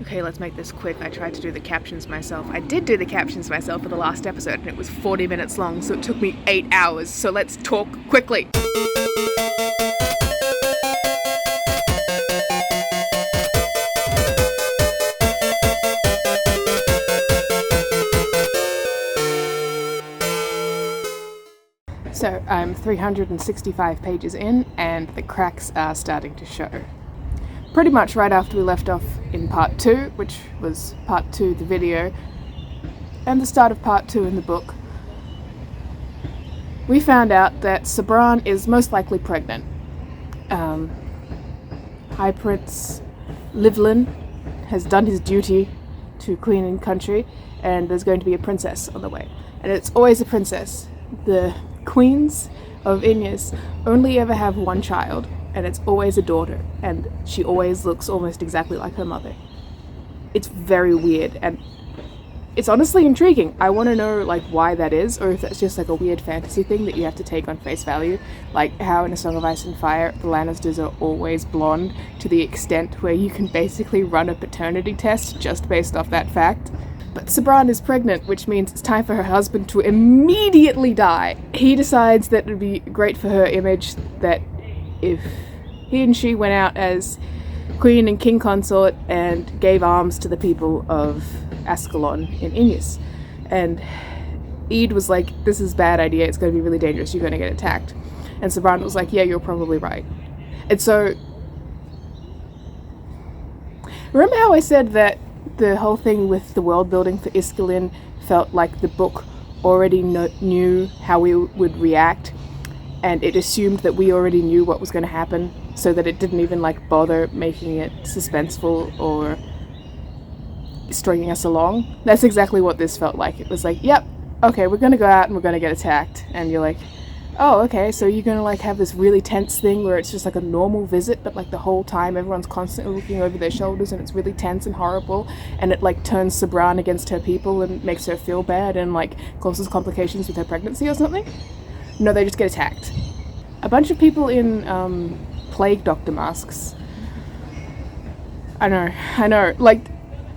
Okay, let's make this quick. I tried to do the captions myself. I did do the captions myself for the last episode, and it was 40 minutes long, so it took me 8 hours. So let's talk quickly. So I'm 365 pages in, and the cracks are starting to show. Pretty much right after we left off in part 2, which was part 2 the video, and the start of part 2 in the book, we found out that Sabran is most likely pregnant. High Prince Livlin has done his duty to Queen and country, and there's going to be a princess on the way. And it's always a princess. The queens of Inyas only ever have one child, and it's always a daughter, and she always looks almost exactly like her mother. It's very weird, and it's honestly intriguing. I want to know like why that is, or if that's just like a weird fantasy thing that you have to take on face value, like how in A Song of Ice and Fire the Lannisters are always blonde to the extent where you can basically run a paternity test just based off that fact. But Sabran is pregnant, which means it's time for her husband to immediately die. He decides that it would be great for her image that if he and she went out as queen and king consort and gave arms to the people of Ascalon in Inyas. And Eid was like, this is a bad idea, it's going to be really dangerous, you're going to get attacked. And Sabran was like, yeah, you're probably right. And so, remember how I said that the whole thing with the world building for Iskalin felt like the book already knew how we would react, and it assumed that we already knew what was going to happen, so that it didn't even like bother making it suspenseful or stringing us along? That's exactly what this felt like. It was like, yep, okay, we're going to go out and we're going to get attacked, and you're like, oh, okay, so you're going to like have this really tense thing where it's just like a normal visit, but like the whole time everyone's constantly looking over their shoulders and it's really tense and horrible, and it like turns Sabran against her people and makes her feel bad and like causes complications with her pregnancy or something? No, they just get attacked. A bunch of people in plague doctor masks. I know, like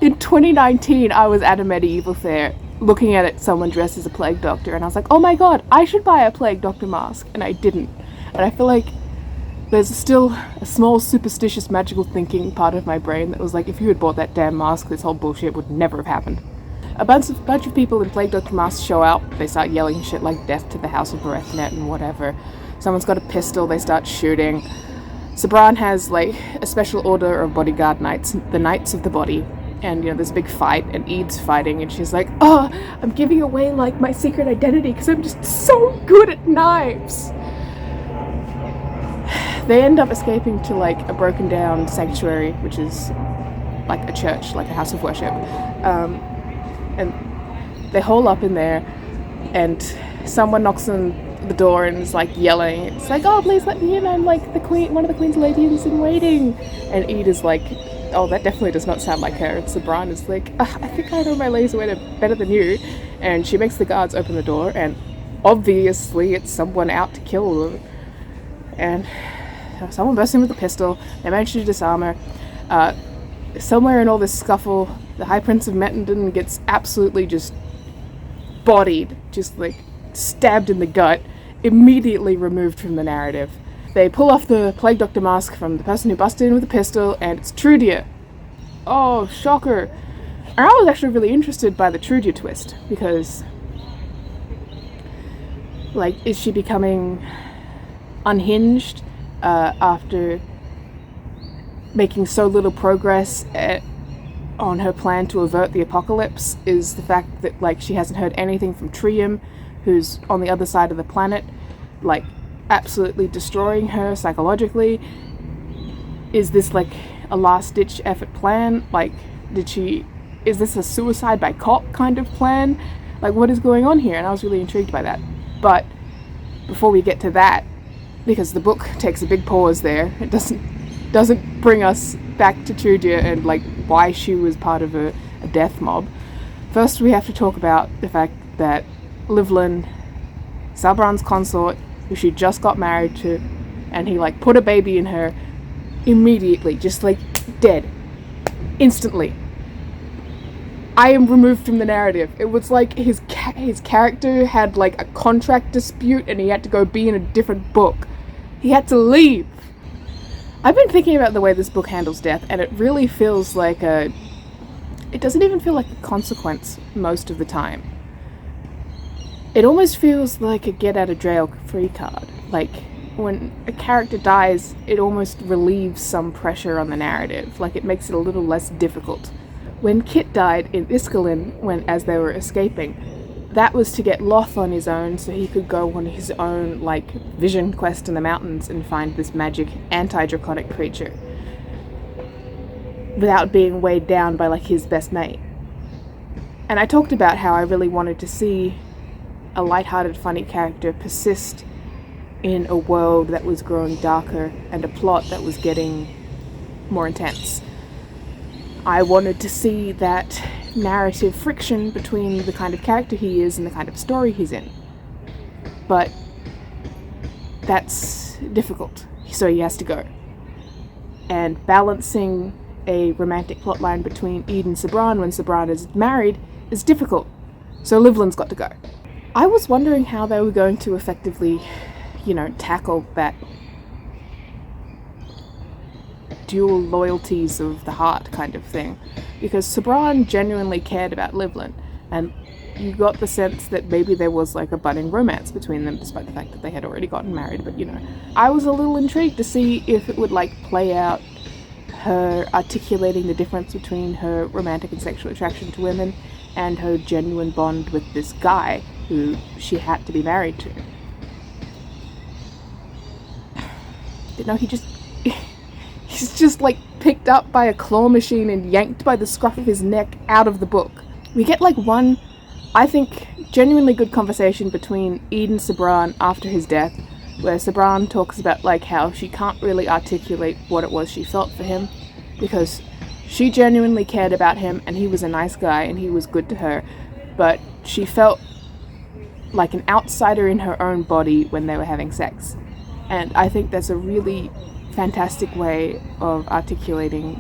in 2019 I was at a medieval fair looking at someone dressed as a plague doctor, and I was like, oh my god, I should buy a plague doctor mask, and I didn't. And I feel like there's still a small superstitious magical thinking part of my brain that was like, if you had bought that damn mask, this whole bullshit would never have happened. A bunch of people in plague doctor masks show out, they start yelling shit like death to the House of Berethnet and whatever. Someone's got a pistol, they start shooting. Sabran has like a special order of bodyguard knights, the Knights of the Body. And, you know, there's a big fight, and Eid's fighting, and she's like, oh, I'm giving away, like, my secret identity because I'm just so good at knives. They end up escaping to, like, a broken down sanctuary, which is, like, a church, like a house of worship. And they hole up in there, and someone knocks on the door and is, like, yelling. It's like, oh, please let me in, I'm, like, the queen, one of the queen's ladies in waiting. And Eid is like, oh, that definitely does not sound like her. And Sabran is like, I think I know my laser way better than you. And she makes the guards open the door, and obviously it's someone out to kill them. And someone bursts in with a pistol. They manage to disarm her. Somewhere in all this scuffle, the High Prince of Mettenden gets absolutely just bodied, just like stabbed in the gut, immediately removed from the narrative. They pull off the plague doctor mask from the person who busted in with a pistol, and it's Trudia. Oh, shocker. And I was actually really interested by the Trudia twist, because, like, is she becoming unhinged after making so little progress on her plan to avert the apocalypse? Is the fact that, like, she hasn't heard anything from Trium, who's on the other side of the planet, like, absolutely destroying her psychologically? Is this like a last-ditch effort plan? Like, is this a suicide by cop kind of plan? Like, what is going on here? And I was really intrigued by that. But before we get to that, because the book takes a big pause there, it doesn't bring us back to Trudia and like why she was part of a death mob. First we have to talk about the fact that Livlin, Sabran's consort, who she just got married to, and he like put a baby in her immediately, just like dead. instantly. I am removed from the narrative. It was like his character had like a contract dispute and he had to go be in a different book. He had to leave. I've been thinking about the way this book handles death, and it really feels like it doesn't even feel like a consequence most of the time. It almost feels like a get out of jail free card. Like when a character dies, it almost relieves some pressure on the narrative. Like it makes it a little less difficult. When Kit died in Iskelin, as they were escaping, that was to get Loth on his own so he could go on his own, like, vision quest in the mountains and find this magic anti-draconic creature without being weighed down by, like, his best mate. And I talked about how I really wanted to see a lighthearted, funny character persist in a world that was growing darker and a plot that was getting more intense. I wanted to see that narrative friction between the kind of character he is and the kind of story he's in. But that's difficult, so he has to go. And balancing a romantic plotline between Ede and Sabran when Sabran is married is difficult, so Livland's got to go. I was wondering how they were going to effectively, tackle that dual loyalties of the heart kind of thing, because Sabran genuinely cared about Livland, and you got the sense that maybe there was like a budding romance between them, despite the fact that they had already gotten married. But I was a little intrigued to see if it would like play out her articulating the difference between her romantic and sexual attraction to women and her genuine bond with this guy who she had to be married to. He's just like picked up by a claw machine and yanked by the scruff of his neck out of the book. We get like one, I think, genuinely good conversation between Ede and Sabran after his death, where Sabran talks about like how she can't really articulate what it was she felt for him, because she genuinely cared about him and he was a nice guy and he was good to her, but she felt like an outsider in her own body when they were having sex. And I think that's a really fantastic way of articulating,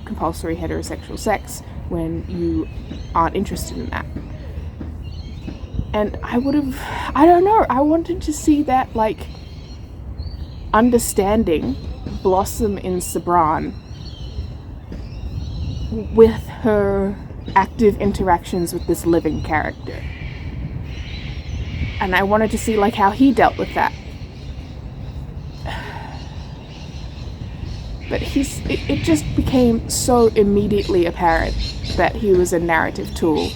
compulsory heterosexual sex when you aren't interested in that. And I wanted to see that, like, understanding blossom in Sabran with her active interactions with this living character. And I wanted to see, like, how he dealt with that. But it just became so immediately apparent that he was a narrative tool,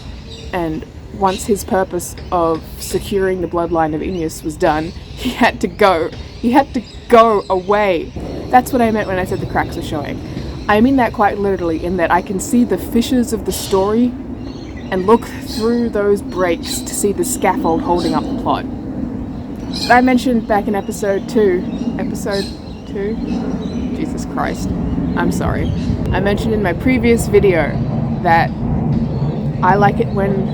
and once his purpose of securing the bloodline of Ineus was done, he had to go. He had to go away. That's what I meant when I said the cracks were showing. I mean that quite literally, in that I can see the fissures of the story and look through those breaks to see the scaffold holding up the plot. I mentioned back in episode 2, Jesus Christ, I'm sorry. I mentioned in my previous video that I like it when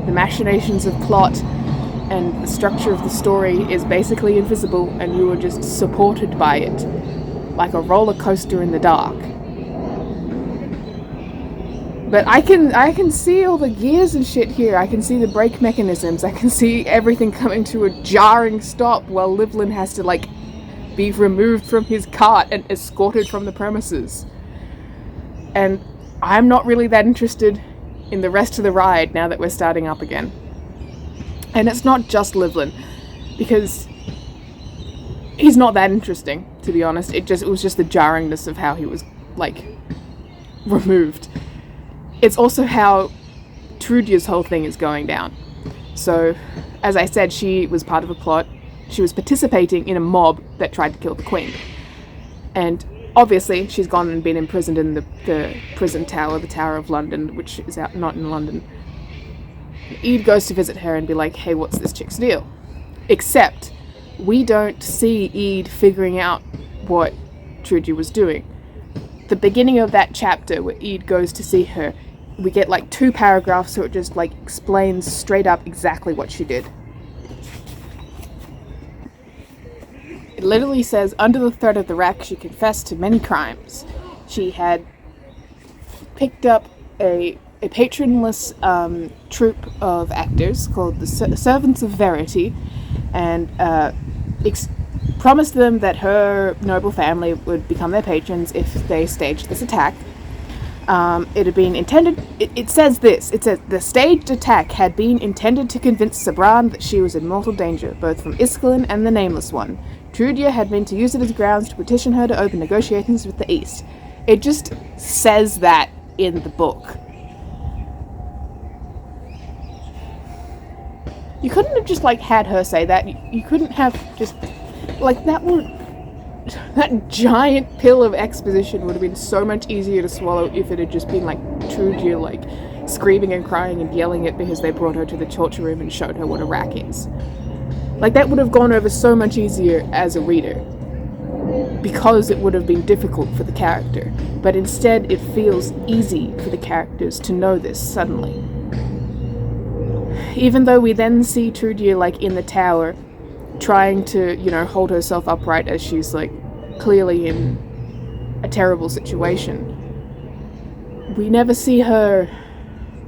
the machinations of plot and the structure of the story is basically invisible and you are just supported by it, like a roller coaster in the dark. But I can see all the gears and shit here. I can see the brake mechanisms. I can see everything coming to a jarring stop while Livland has to, like, be removed from his cart and escorted from the premises. And I'm not really that interested in the rest of the ride now that we're starting up again. And it's not just Livland, because he's not that interesting, to be honest. It was just the jarringness of how he was, like, removed. It's also how Trudia's whole thing is going down. So, as I said, she was part of a plot. She was participating in a mob that tried to kill the Queen. And obviously, she's gone and been imprisoned in the prison tower, the Tower of London, which is out not in London. Ede goes to visit her and be like, hey, what's this chick's deal? Except, we don't see Ede figuring out what Trudia was doing. The beginning of that chapter where Ede goes to see her, we get like 2 paragraphs, so it just like explains straight up exactly what she did. It literally says, under the threat of the rack, she confessed to many crimes. She had picked up a patronless troupe of actors called the Servants of Verity, and promised them that her noble family would become their patrons if they staged this attack. It had been intended... It says this. It says, the staged attack had been intended to convince Sabran that she was in mortal danger, both from Iskelin and the Nameless One. Trudia had been to use it as grounds to petition her to open negotiations with the East. It just says that in the book. You couldn't have just, had her say that. You couldn't have just... that giant pill of exposition would have been so much easier to swallow if it had just been, Trudia, screaming and crying and yelling it because they brought her to the torture room and showed her what a rack is. That would have gone over so much easier as a reader, because it would have been difficult for the character. But instead, it feels easy for the characters to know this suddenly. Even though we then see Trudia, in the tower, trying to, hold herself upright as she's, clearly in a terrible situation. We never see her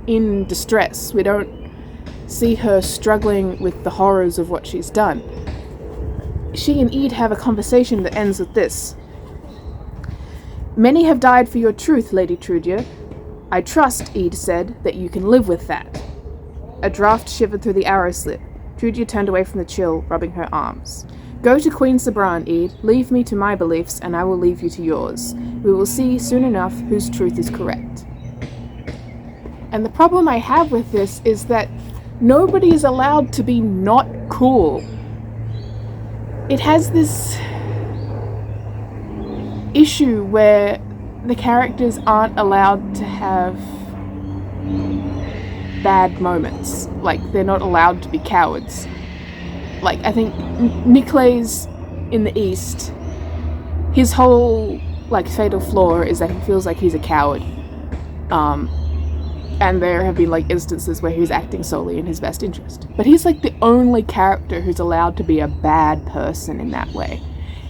in distress. We don't see her struggling with the horrors of what she's done. She and Ede have a conversation that ends with this. Many have died for your truth, Lady Trudia. I trust, Ede said, that you can live with that. A draft shivered through the arrow slit. Trudia turned away from the chill, rubbing her arms. Go to Queen Sabran, Ede. Leave me to my beliefs, and I will leave you to yours. We will see soon enough whose truth is correct. And the problem I have with this is that nobody is allowed to be not cool. It has this issue where the characters aren't allowed to have bad moments. They're not allowed to be cowards. I think Niclais in the East, his whole, fatal flaw is that he feels like he's a coward. And there have been, instances where he's acting solely in his best interest. But he's, the only character who's allowed to be a bad person in that way.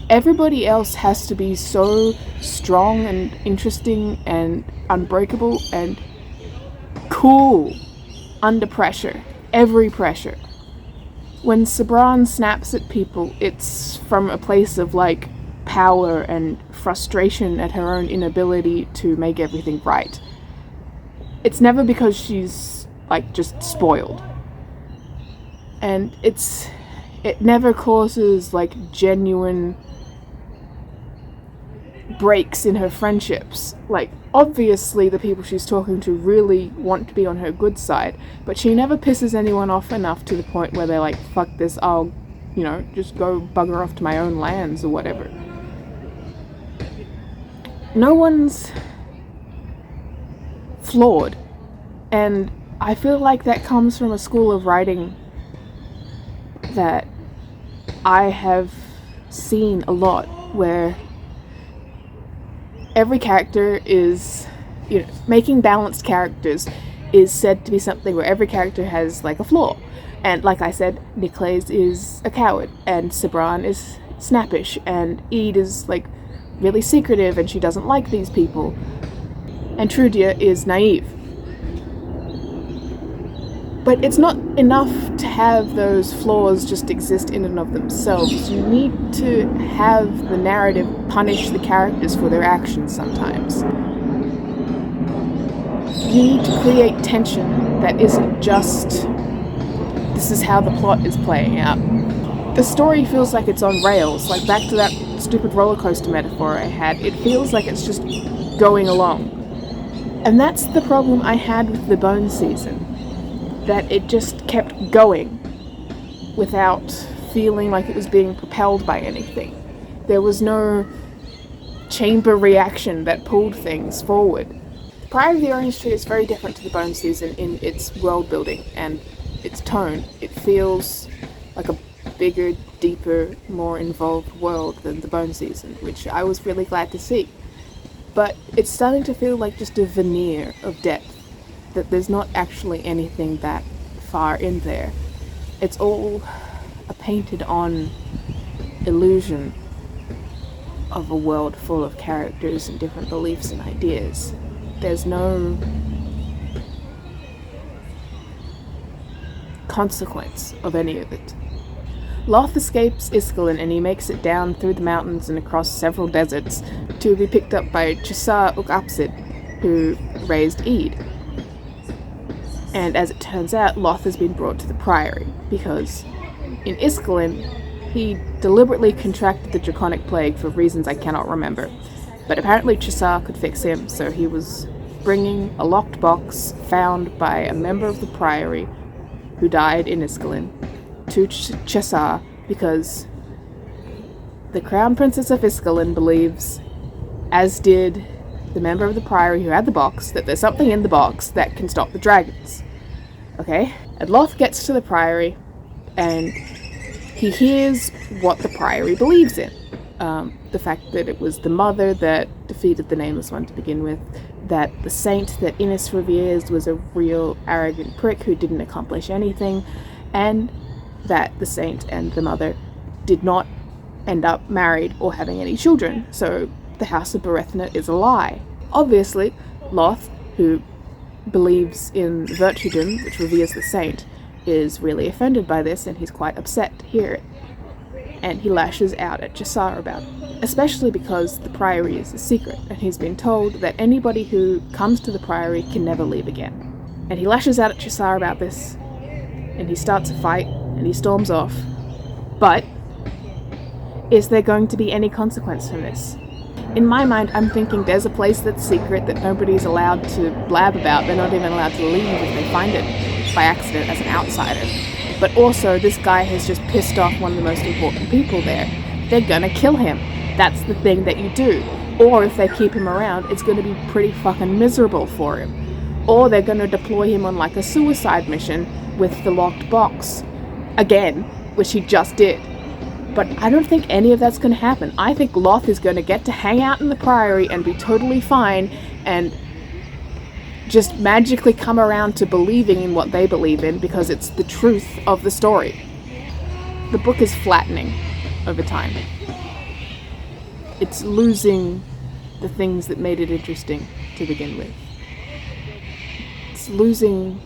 Everybody else has to be so strong and interesting and unbreakable and cool under pressure. Every pressure. When Sabran snaps at people, it's from a place of, power and frustration at her own inability to make everything right. It's never because she's, just spoiled. And it never causes, genuine breaks in her friendships. Obviously the people she's talking to really want to be on her good side, but she never pisses anyone off enough to the point where they're fuck this, I'll, just go bugger off to my own lands or whatever. No one's flawed, and I feel like that comes from a school of writing that I have seen a lot, where every character is, making balanced characters is said to be something where every character has, a flaw. And like I said, Niclais is a coward, and Sabran is snappish, and Ede is, really secretive, and she doesn't like these people. And Trudia is naive. But it's not enough to have those flaws just exist in and of themselves. You need to have the narrative punish the characters for their actions sometimes. You need to create tension that isn't just, this is how the plot is playing out. The story feels like it's on rails, back to that stupid roller coaster metaphor I had. It feels like it's just going along. And that's the problem I had with the Bone season. That it just kept going without feeling like it was being propelled by anything. There was no chamber reaction that pulled things forward. Priory of the Orange Tree is very different to the Bone season in its world building and its tone. It feels like a bigger, deeper, more involved world than the Bone season, which I was really glad to see. But it's starting to feel like just a veneer of depth, that there's not actually anything that far in there. It's all a painted on illusion of a world full of characters and different beliefs and ideas. there's no consequence of any of it. Loth escapes Iskalin and he makes it down through the mountains and across several deserts to be picked up by Chisar Upsid, who raised Eid. And as it turns out, Loth has been brought to the Priory because in Iskalin he deliberately contracted the Draconic Plague for reasons I cannot remember. But apparently Chisar could fix him, so he was bringing a locked box found by a member of the Priory who died in Iskalin to Chisar because the Crown Princess of Iskalin believes, as did the member of the Priory who had the box, that there's something in the box that can stop the dragons. Okay? And Loth gets to the Priory and he hears what the Priory believes in. The fact that it was the mother that defeated the Nameless One to begin with, that the saint that Innis reveres was a real arrogant prick who didn't accomplish anything, and that the saint and the mother did not end up married or having any children, so the House of Berethna is a lie. Obviously, Loth, who believes in virtuedom, which reveres the saint, is really offended by this, and he's quite upset to hear it. And he lashes out at Chisar about it, especially because the Priory is a secret, and he's been told that anybody who comes to the Priory can never leave again. And he lashes out at Chisar about this, and he starts a fight, and he storms off. But is there going to be any consequence from this? In my mind, I'm thinking there's a place that's secret that nobody's allowed to blab about. They're not even allowed to leave if they find it by accident as an outsider. But also, this guy has just pissed off one of the most important people there. They're gonna kill him. That's the thing that you do. Or if they keep him around, it's gonna be pretty fucking miserable for him. Or they're gonna deploy him on like a suicide mission with the locked box. Again, which he just did. But I don't think any of that's gonna happen. I think Loth is gonna get to hang out in the Priory and be totally fine and just magically come around to believing in what they believe in because it's the truth of the story. The book is flattening over time. It's losing the things that made it interesting to begin with. It's losing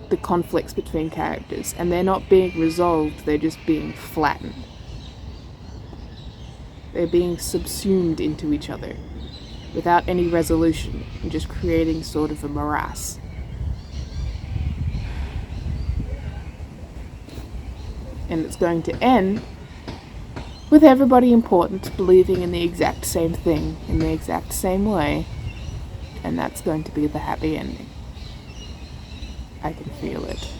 the conflicts between characters, and they're not being resolved, they're just being flattened. They're being subsumed into each other without any resolution, and just creating sort of a morass. And it's going to end with everybody important believing in the exact same thing, in the exact same way, and that's going to be the happy ending. I can feel it.